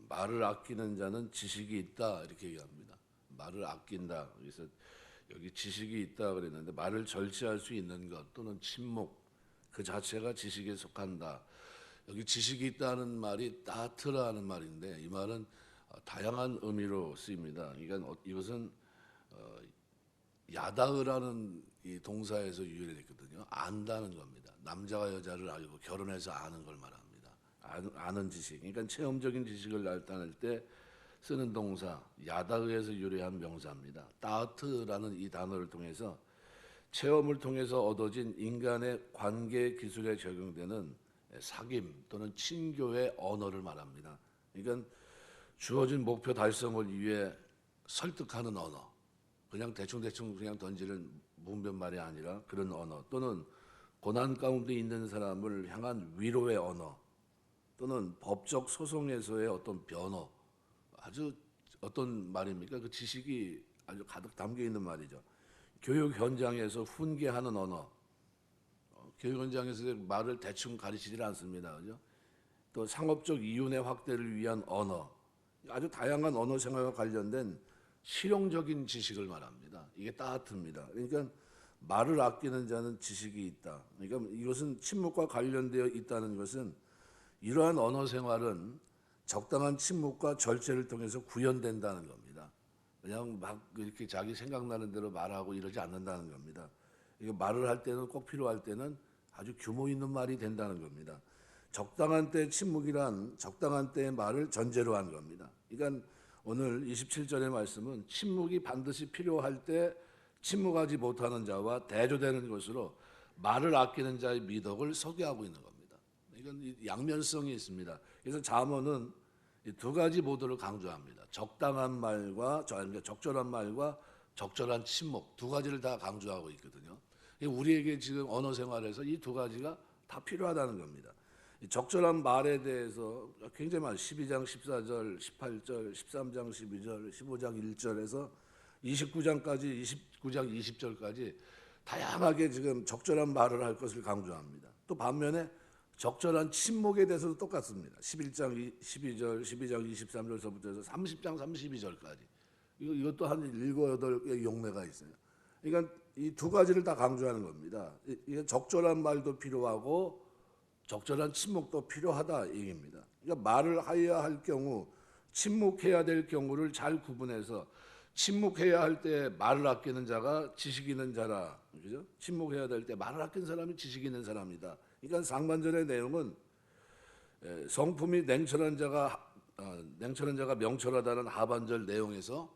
말을 아끼는 자는 지식이 있다 이렇게 얘기합니다. 말을 아낀다. 그래서 여기 지식이 있다 그랬는데 말을 절제할 수 있는 것 또는 침묵 그 자체가 지식에 속한다. 여기 지식이 있다는 말이 따트라는 말인데 이 말은 다양한 의미로 쓰입니다. 그러니까 이것은 야다으라는 이 동사에서 유래됐거든요. 안다는 겁니다. 남자가 여자를 알고 결혼해서 아는 걸 말합니다. 아는 지식. 그러니까 체험적인 지식을 나타낼 때 쓰는 동사 야다으에서 유래한 명사입니다. 따트라는 이 단어를 통해서 체험을 통해서 얻어진 인간의 관계 기술에 적용되는 사귐 또는 친교의 언어를 말합니다. 그러니까 주어진 목표 달성을 위해 설득하는 언어, 그냥 대충 그냥 던지는 문변말이 아니라 그런 언어, 또는 고난 가운데 있는 사람을 향한 위로의 언어, 또는 법적 소송에서의 어떤 변호, 아주 어떤 말입니까? 그 지식이 아주 가득 담겨 있는 말이죠. 교육 현장에서 훈계하는 언어, 교육 현장에서 말을 대충 가르치질 않습니다. 그죠? 또 상업적 이윤의 확대를 위한 언어, 아주 다양한 언어 생활과 관련된 실용적인 지식을 말합니다. 이게 따뜻합니다. 그러니까 말을 아끼는 자는 지식이 있다. 그러니까 이것은 침묵과 관련되어 있다는 것은 이러한 언어 생활은 적당한 침묵과 절제를 통해서 구현된다는 겁니다. 그냥 막 이렇게 자기 생각나는 대로 말하고 이러지 않는다는 겁니다. 이게 말을 할 때는 꼭 필요할 때는 아주 규모 있는 말이 된다는 겁니다. 적당한 때 침묵이란 적당한 때의 말을 전제로 한 겁니다. 그러니까 오늘 27절의 말씀은 침묵이 반드시 필요할 때 침묵하지 못하는 자와 대조되는 것으로 말을 아끼는 자의 미덕을 소개하고 있는 겁니다. 이건 양면성이 있습니다. 그래서 잠언은 이 두 가지 모두를 강조합니다. 적당한 말과 적절한 말과 적절한 침묵 두 가지를 다 강조하고 있거든요. 우리에게 지금 언어 생활에서 이 두 가지가 다 필요하다는 겁니다. 적절한 말에 대해서 굉장히 많아요. 12장 14절, 18절, 13장 12절, 15장 1절에서 29장까지 29장 20절까지 다양하게 지금 적절한 말을 할 것을 강조합니다. 또 반면에 적절한 침묵에 대해서도 똑같습니다. 11장 12절, 12장 23절서부터 해서 30장 32절까지 이것도 한 7, 8개의 용례가 있어요. 그러니까 이 두 가지를 다 강조하는 겁니다. 이게 적절한 말도 필요하고 적절한 침묵도 필요하다 얘기입니다. 그러니까 말을 해야 할 경우, 침묵해야 될 경우를 잘 구분해서 침묵해야 할 때 말을 아끼는 자가 지식 있는 자라, 그죠? 침묵해야 될 때 말을 아끼는 사람이 지식 있는 사람이다. 그러니까 상반절의 내용은 성품이 냉철한 자가 명철하다는 하반절 내용에서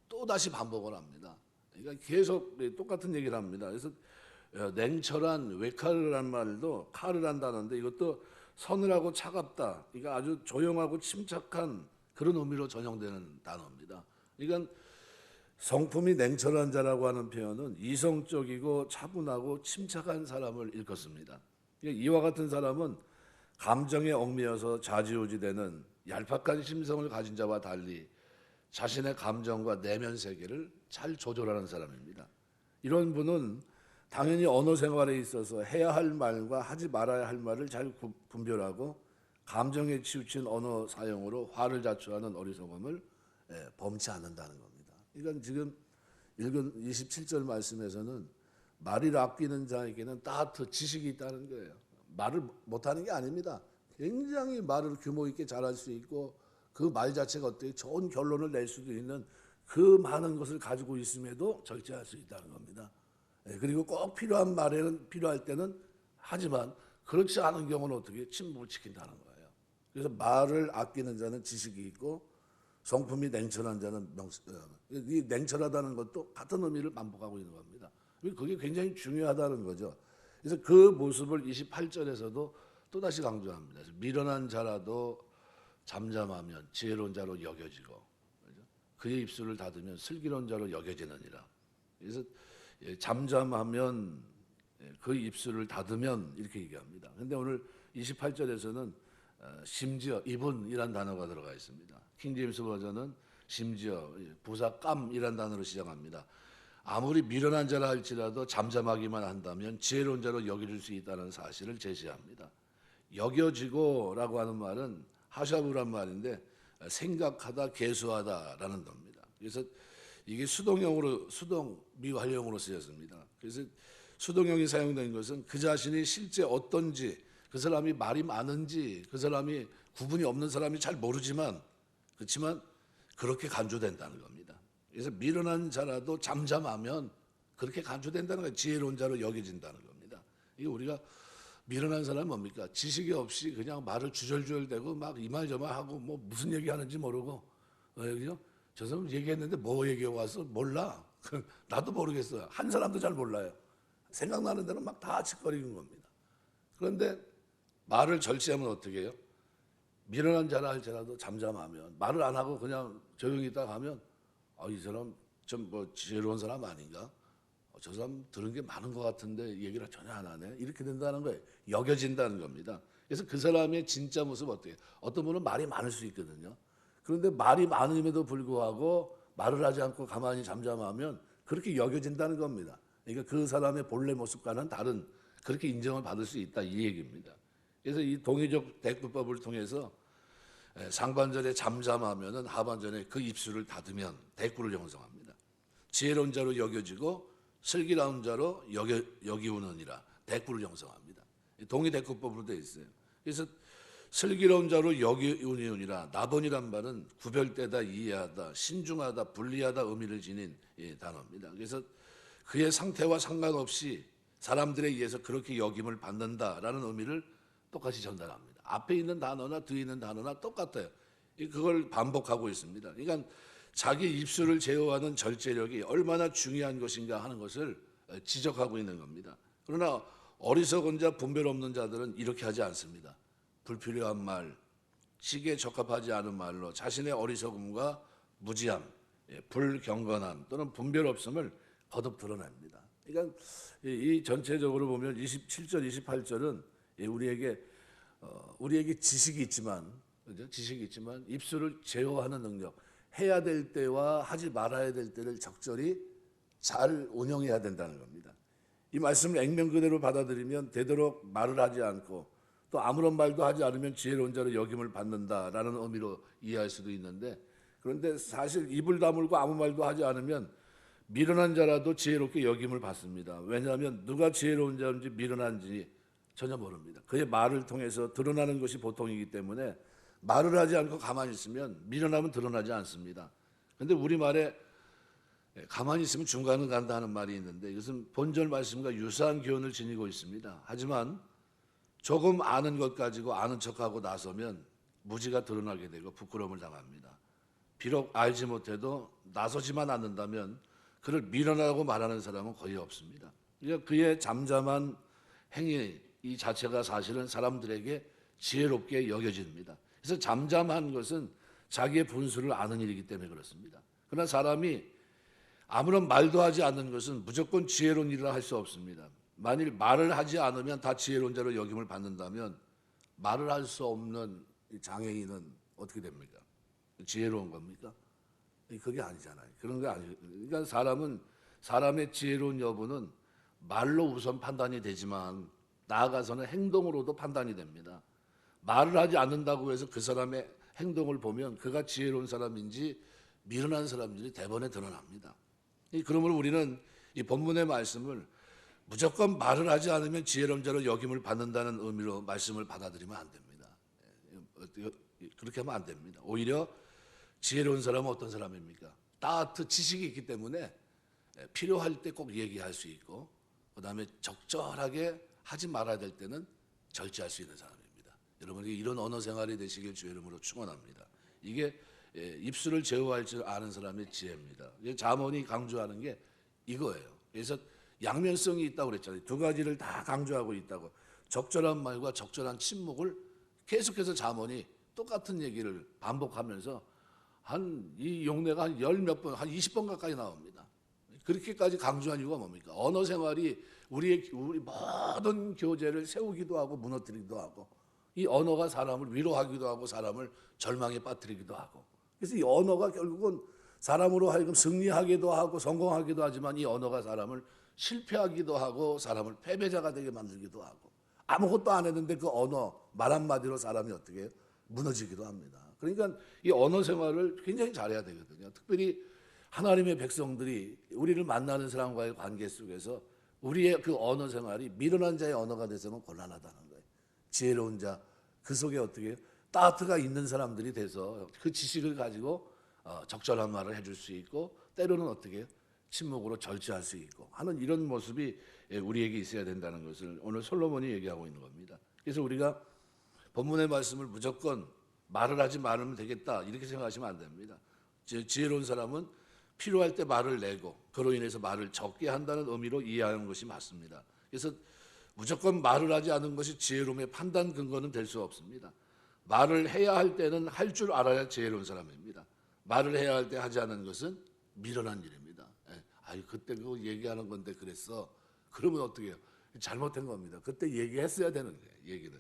또 다시 반복을 합니다. 그러니까 계속 똑같은 얘기를 합니다. 그래서 냉철한 외카르란 말도 카르란 단어인데 이것도 서늘하고 차갑다. 그러니까 아주 조용하고 침착한 그런 의미로 전용되는 단어입니다. 그러니까 성품이 냉철한 자라고 하는 표현은 이성적이고 차분하고 침착한 사람을 일컫습니다. 그러니까 이와 같은 사람은 감정에 얽매여서 좌지우지되는 얄팍한 심성을 가진 자와 달리 자신의 감정과 내면 세계를 잘 조절하는 사람입니다. 이런 분은 당연히 언어 생활에 있어서 해야 할 말과 하지 말아야 할 말을 잘 분별하고 감정에 치우친 언어 사용으로 화를 자초하는 어리석음을 범치 않는다는 겁니다. 그러니까 지금 읽은 27절 말씀에서는 말을 아끼는 자에게는 지식이 있다는 거예요. 말을 못하는 게 아닙니다. 굉장히 말을 규모 있게 잘할 수 있고 그 말 자체가 어떻게 좋은 결론을 낼 수도 있는 그 많은 것을 가지고 있음에도 절제할 수 있다는 겁니다. 그리고 꼭 필요할 때는 하지만 그렇지 않은 경우는 어떻게 침묵을 지킨다는 거예요. 그래서 말을 아끼는 자는 지식이 있고 성품이 냉철한 자는 이 냉철하다는 것도 같은 의미를 반복하고 있는 겁니다. 그게 굉장히 중요하다는 거죠. 그래서 그 모습을 28절에서도 또다시 강조합니다. 그래서 미련한 자라도 잠잠하면 지혜로운 자로 여겨지고 그의 입술을 닫으면 슬기로운 자로 여겨지느니라. 그래서 잠잠하면 그 입술을 닫으면 이렇게 얘기합니다. 그런데 오늘 28절에서는 심지어 이분이란 단어가 들어가 있습니다. 킹제임스 버전은 심지어 부사 깜이란 단어로 시작합니다. 아무리 미련한 자라 할지라도 잠잠하기만 한다면 지혜로운 자로 여길 수 있다는 사실을 제시합니다. 여겨지고라고 하는 말은 하샤브란 말인데 생각하다, 계수하다라는 겁니다. 그래서 이게 수동형으로 수동 미완료형으로 쓰였습니다. 그래서 수동형이 사용된 것은 그 자신이 실제 어떤지, 그 사람이 말이 많은지, 그 사람이 구분이 없는 사람이 잘 모르지만 그렇지만 그렇게 간주된다는 겁니다. 그래서 미련한 자라도 잠잠하면 그렇게 간주된다는 거예요. 지혜로운 자로 여겨진다는 겁니다. 이게 우리가 미련한 사람은 뭡니까? 지식이 없이 그냥 말을 주절주절대고 막 이 말 저 말 하고 뭐 무슨 얘기하는지 모르고 그죠? 저 사람 얘기했는데 뭐 얘기하고 와서 몰라. 나도 모르겠어요. 한 사람도 잘 몰라요. 생각나는 대로 막 다 칙거리는 겁니다. 그런데 말을 절제하면 어떻게 해요? 미련한 자라 할지라도 잠잠하면 말을 안 하고 그냥 조용히 있다 가면 이 사람 좀 뭐 지혜로운 사람 아닌가? 저 사람 들은 게 많은 것 같은데 얘기를 전혀 안 하네. 이렇게 된다는 거예요. 여겨진다는 겁니다. 그래서 그 사람의 진짜 모습 어때요? 어떤 분은 말이 많을 수 있거든요. 그런데 말이 많음에도 불구하고 말을 하지 않고 가만히 잠잠하면 그렇게 여겨진다는 겁니다. 그러니까 그 사람의 본래 모습과는 다른 그렇게 인정을 받을 수 있다 이 얘기입니다. 그래서 이 동의적 대꾸법을 통해서 상반절에 잠잠하면은 하반절에 그 입술을 닫으면 대꾸를 형성합니다. 지혜로운 자로 여겨지고 슬기로운 자로 여기우느니라 대꾸를 형성합니다. 동의 대꾸법으로 되어 있어요. 그래서 슬기로운 자로 여기우느니라 나번이란 말은 구별되다, 이해하다, 신중하다, 분리하다 의미를 지닌 단어입니다. 그래서 그의 상태와 상관없이 사람들에 의해서 그렇게 여김을 받는다라는 의미를 똑같이 전달합니다. 앞에 있는 단어나 뒤에 있는 단어나 똑같아요. 그걸 반복하고 있습니다. 그러니까 자기 입술을 제어하는 절제력이 얼마나 중요한 것인가 하는 것을 지적하고 있는 겁니다. 그러나 어리석은 자, 분별 없는 자들은 이렇게 하지 않습니다. 불필요한 말, 시기에 적합하지 않은 말로 자신의 어리석음과 무지함, 불경건함 또는 분별 없음을 거듭 드러냅니다. 그러니까 이 전체적으로 보면 27절, 28절은 우리에게 지식이 있지만, 그죠? 지식이 있지만 입술을 제어하는 능력, 해야 될 때와 하지 말아야 될 때를 적절히 잘 운영해야 된다는 겁니다. 이 말씀을 액면 그대로 받아들이면 되도록 말을 하지 않고 또 아무런 말도 하지 않으면 지혜로운 자로 여김을 받는다라는 의미로 이해할 수도 있는데, 그런데 사실 입을 다물고 아무 말도 하지 않으면 미련한 자라도 지혜롭게 여김을 받습니다. 왜냐하면 누가 지혜로운 자인지 미련한지 전혀 모릅니다. 그의 말을 통해서 드러나는 것이 보통이기 때문에 말을 하지 않고 가만히 있으면 미련함은 드러나지 않습니다. 그런데 우리말에 가만히 있으면 중간을 간다 하는 말이 있는데 이것은 본절 말씀과 유사한 교훈을 지니고 있습니다. 하지만 조금 아는 것 가지고 아는 척하고 나서면 무지가 드러나게 되고 부끄러움을 당합니다. 비록 알지 못해도 나서지만 않는다면 그를 미련하다고 말하는 사람은 거의 없습니다. 그러니까 그의 잠잠한 행위 이 자체가 사실은 사람들에게 지혜롭게 여겨집니다. 그래서 잠잠한 것은 자기의 분수를 아는 일이기 때문에 그렇습니다. 그러나 사람이 아무런 말도 하지 않는 것은 무조건 지혜로운 일을 할 수 없습니다. 만일 말을 하지 않으면 다 지혜로운 자로 여김을 받는다면 말을 할 수 없는 장애인은 어떻게 됩니까? 지혜로운 겁니까? 그게 아니잖아요. 그런 게 아니에요. 그러니까 사람의 지혜로운 여부는 말로 우선 판단이 되지만 나아가서는 행동으로도 판단이 됩니다. 말을 하지 않는다고 해서 그 사람의 행동을 보면 그가 지혜로운 사람인지 미련한 사람인지 대번에 드러납니다. 그러므로 우리는 이 본문의 말씀을 무조건 말을 하지 않으면 지혜로운 자로 여김을 받는다는 의미로 말씀을 받아들이면 안 됩니다. 그렇게 하면 안 됩니다. 오히려 지혜로운 사람은 어떤 사람입니까? 지식이 있기 때문에 필요할 때 꼭 얘기할 수 있고 그다음에 적절하게 하지 말아야 될 때는 절제할 수 있는 사람입니다. 여러분이 이런 언어 생활이 되시길 주의 이름으로 축원합니다. 이게 입술을 제어할 줄 아는 사람의 지혜입니다. 잠언이 강조하는 게 이거예요. 그래서 양면성이 있다고 그랬잖아요. 두 가지를 다 강조하고 있다고. 적절한 말과 적절한 침묵을 계속해서 잠언이 똑같은 얘기를 반복하면서 이 용례가 한 열 몇 번, 한 20번 가까이 나옵니다. 그렇게까지 강조한 이유가 뭡니까? 언어 생활이 우리 모든 교제를 세우기도 하고 무너뜨리기도 하고 이 언어가 사람을 위로하기도 하고 사람을 절망에 빠뜨리기도 하고 그래서 이 언어가 결국은 사람으로 하여금 승리하기도 하고 성공하기도 하지만 이 언어가 사람을 실패하기도 하고 사람을 패배자가 되게 만들기도 하고 아무것도 안 했는데 그 언어 말 한마디로 사람이 어떻게 해요? 무너지기도 합니다. 그러니까 이 언어 생활을 굉장히 잘해야 되거든요. 특별히 하나님의 백성들이 우리를 만나는 사람과의 관계 속에서 우리의 그 언어 생활이 미련한 자의 언어가 돼서는 곤란하다는 거예요. 지혜로운 자, 그 속에 어떻게 해요? 따트가 있는 사람들이 돼서 그 지식을 가지고 적절한 말을 해줄 수 있고, 때로는 어떻게 해요? 침묵으로 절제할 수 있고 하는 이런 모습이 우리에게 있어야 된다는 것을 오늘 솔로몬이 얘기하고 있는 겁니다. 그래서 우리가 본문의 말씀을 무조건 말을 하지 말으면 되겠다 이렇게 생각하시면 안 됩니다. 지혜로운 사람은 필요할 때 말을 내고 그로 인해서 말을 적게 한다는 의미로 이해하는 것이 맞습니다. 그래서 무조건 말을 하지 않은 것이 지혜로움의 판단 근거는 될 수 없습니다. 말을 해야 할 때는 할 줄 알아야 지혜로운 사람입니다. 말을 해야 할 때 하지 않는 것은 미련한 일입니다. 아유, 그때 그거 얘기하는 건데 그랬어. 그러면 어떻게 해요? 잘못된 겁니다. 그때 얘기했어야 되는 거예요. 얘기는.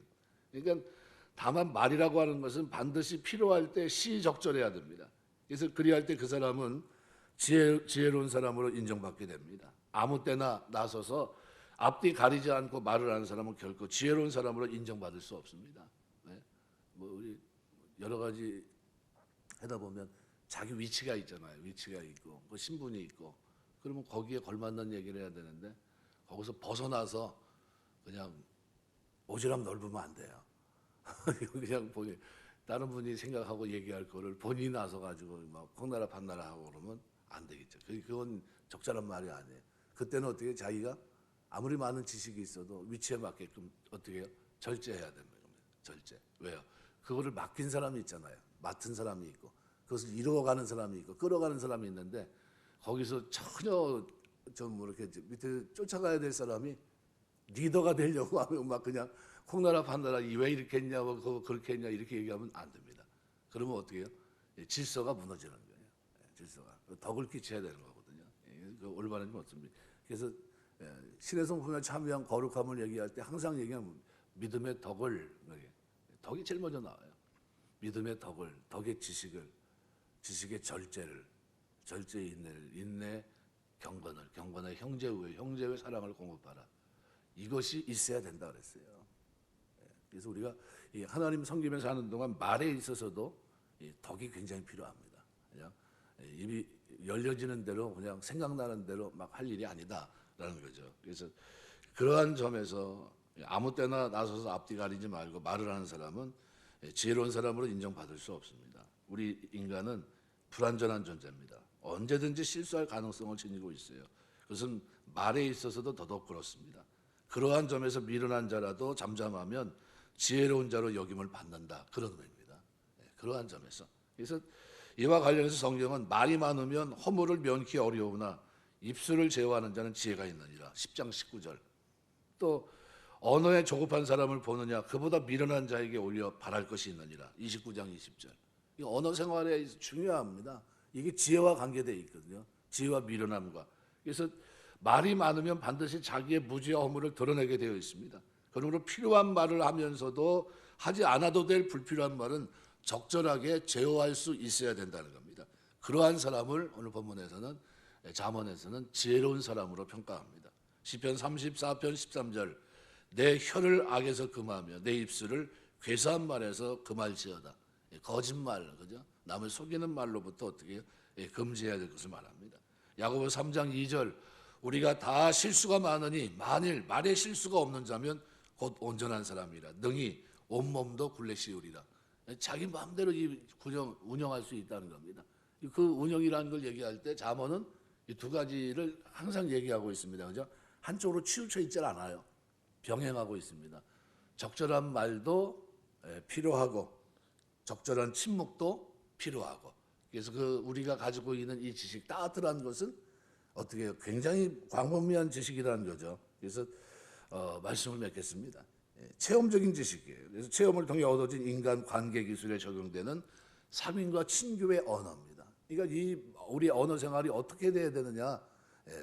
그러니까 다만 말이라고 하는 것은 반드시 필요할 때 시적절해야 됩니다. 그래서 그리할 때 그 사람은 지혜로운 사람으로 인정받게 됩니다. 아무 때나 나서서 앞뒤 가리지 않고 말을 하는 사람은 결코 지혜로운 사람으로 인정받을 수 없습니다. 네? 뭐 우리 여러 가지 하다 보면 자기 위치가 있잖아요. 위치가 있고 뭐 신분이 있고 그러면 거기에 걸맞는 얘기를 해야 되는데 거기서 벗어나서 그냥 오지랖 넓으면 안 돼요. 그냥 보니 다른 분이 생각하고 얘기할 거를 본인이 나서 가지고 막 콩나라 반나라 하고 그러면 안 되겠죠. 그건 적절한 말이 아니에요. 그때는 어떻게 자기가 아무리 많은 지식이 있어도 위치에 맞게끔 어떻게 해요? 절제해야 됩니다. 절제. 왜요? 그거를 맡긴 사람이 있잖아요. 맡은 사람이 있고 그것을 이루어가는 사람이 있고 끌어가는 사람이 있는데 거기서 전혀 좀 뭐 이렇게 밑에 쫓아가야 될 사람이 리더가 되려고 하면 막 그냥 콩나라 판나라 왜 이렇게 했냐, 뭐 그거 그렇게 했냐 이렇게 얘기하면 안 됩니다. 그러면 어떻게 해요? 질서가 무너지는 거예요. 질서가 덕을 끼쳐야 되는 거거든요. 그 올바른지 못습니다. 그래서 신의 성품에 참여한 거룩함을 얘기할 때 항상 얘기하면 믿음의 덕을, 덕이 제일 먼저 나와요. 믿음의 덕을, 덕의 지식을, 지식의 절제를, 절제의 인내를, 인내 경건을, 경건의 형제의, 형제의 사랑을 공급하라. 이것이 있어야 된다 그랬어요. 그래서 우리가 하나님 섬기면서 하는 동안 말에 있어서도 덕이 굉장히 필요합니다. 그냥 입이 열려지는 대로 그냥 생각나는 대로 막 할 일이 아니다라는 거죠. 그래서 그러한 점에서 아무 때나 나서서 앞뒤 가리지 말고 말을 하는 사람은 지혜로운 사람으로 인정받을 수 없습니다. 우리 인간은 불완전한 존재입니다. 언제든지 실수할 가능성을 지니고 있어요. 그것은 말에 있어서도 더더욱 그렇습니다. 그러한 점에서 미련한 자라도 잠잠하면 지혜로운 자로 여김을 받는다. 그런 의미입니다. 그러한 점에서. 그래서 이와 관련해서 성경은 말이 많으면 허물을 면키 어려우나 입술을 제어하는 자는 지혜가 있느니라. 10장 19절. 또 언어에 조급한 사람을 보느냐 그보다 미련한 자에게 올려 바랄 것이 있느니라. 29장 20절. 이 언어 생활에 중요합니다. 이게 지혜와 관계되어 있거든요. 지혜와 미련함과. 그래서 말이 많으면 반드시 자기의 무지와 허물을 드러내게 되어 있습니다. 그러므로 필요한 말을 하면서도 하지 않아도 될 불필요한 말은 적절하게 제어할 수 있어야 된다는 겁니다. 그러한 사람을 오늘 본문에서는 잠언에서는 지혜로운 사람으로 평가합니다. 시편 34편 13절 내 혀를 악에서 금하며 내 입술을 괴사한 말에서 금할지어다. 거짓말, 그죠? 남을 속이는 말로부터 어떻게 해요? 금지해야 될 것을 말합니다. 야고보서 3장 2절 우리가 다 실수가 많으니 만일 말에 실수가 없는 자면 곧 온전한 사람이라 능히 온몸도 굴레 씌우리라. 자기 마음대로 이 운영할 수 있다는 겁니다. 그 운영이라는 걸 얘기할 때 잠언은 이 두 가지를 항상 얘기하고 있습니다. 그죠? 한쪽으로 치우쳐 있질 않아요. 병행하고 있습니다. 적절한 말도 필요하고 적절한 침묵도 필요하고. 그래서 그 우리가 가지고 있는 이 지식 따뜻한 것은 어떻게 해요? 굉장히 광범위한 지식이라는 거죠. 그래서 말씀을 맺겠습니다. 체험적인 지식이에요. 그래서 체험을 통해 얻어진 인간 관계 기술에 적용되는 상인과 친교의 언어입니다. 그러니까 이 우리 언어 생활이 어떻게 돼야 되느냐,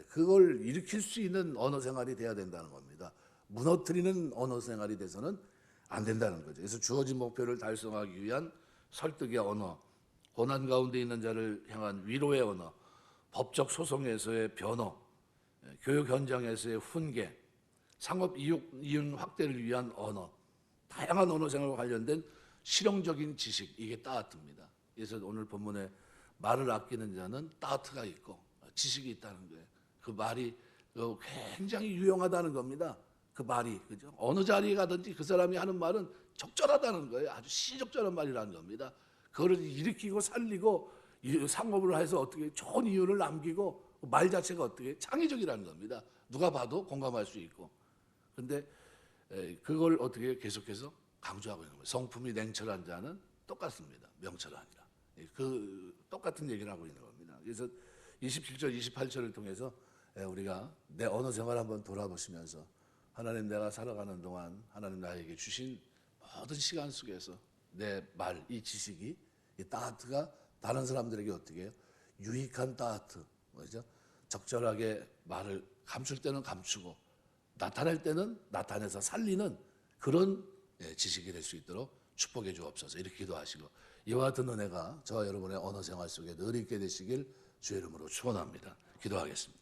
그걸 일으킬 수 있는 언어 생활이 돼야 된다는 겁니다. 무너뜨리는 언어 생활이 돼서는 안 된다는 거죠. 그래서 주어진 목표를 달성하기 위한 설득의 언어, 고난 가운데 있는 자를 향한 위로의 언어, 법적 소송에서의 변호, 교육 현장에서의 훈계, 상업 이윤 확대를 위한 언어, 다양한 언어 생활과 관련된 실용적인 지식, 이게 따뜻입니다. 그래서 오늘 본문에 말을 아끼는 자는 따뜻가 있고 지식이 있다는 거예요. 그 말이 굉장히 유용하다는 겁니다. 그 말이, 그죠? 어느 자리에 가든지 그 사람이 하는 말은 적절하다는 거예요. 아주 시적절한 말이라는 겁니다. 그거를 일으키고 살리고 상업을 해서 어떻게 좋은 이유를 남기고 말 자체가 어떻게 창의적이라는 겁니다. 누가 봐도 공감할 수 있고. 근데 그걸 어떻게 계속해서 강조하고 있는 거예요. 성품이 냉철한 자는 똑같습니다. 명철하니라. 그 똑같은 얘기를 하고 있는 겁니다. 그래서 27절, 28절을 통해서 우리가 내 언어 생활 한번 돌아보시면서 하나님, 내가 살아가는 동안 하나님 나에게 주신 모든 시간 속에서 내 말, 이 지식이, 이 따트가 다른 사람들에게 어떻게 해요? 유익한 따트, 뭐죠? 적절하게 말을 감출 때는 감추고 나타낼 때는 나타내서 살리는 그런 지식이 될 수 있도록 축복해 주옵소서. 이렇게 기도하시고, 이와 같은 은혜가 저와 여러분의 언어 생활 속에 늘 있게 되시길 주의 이름으로 축원합니다. 기도하겠습니다.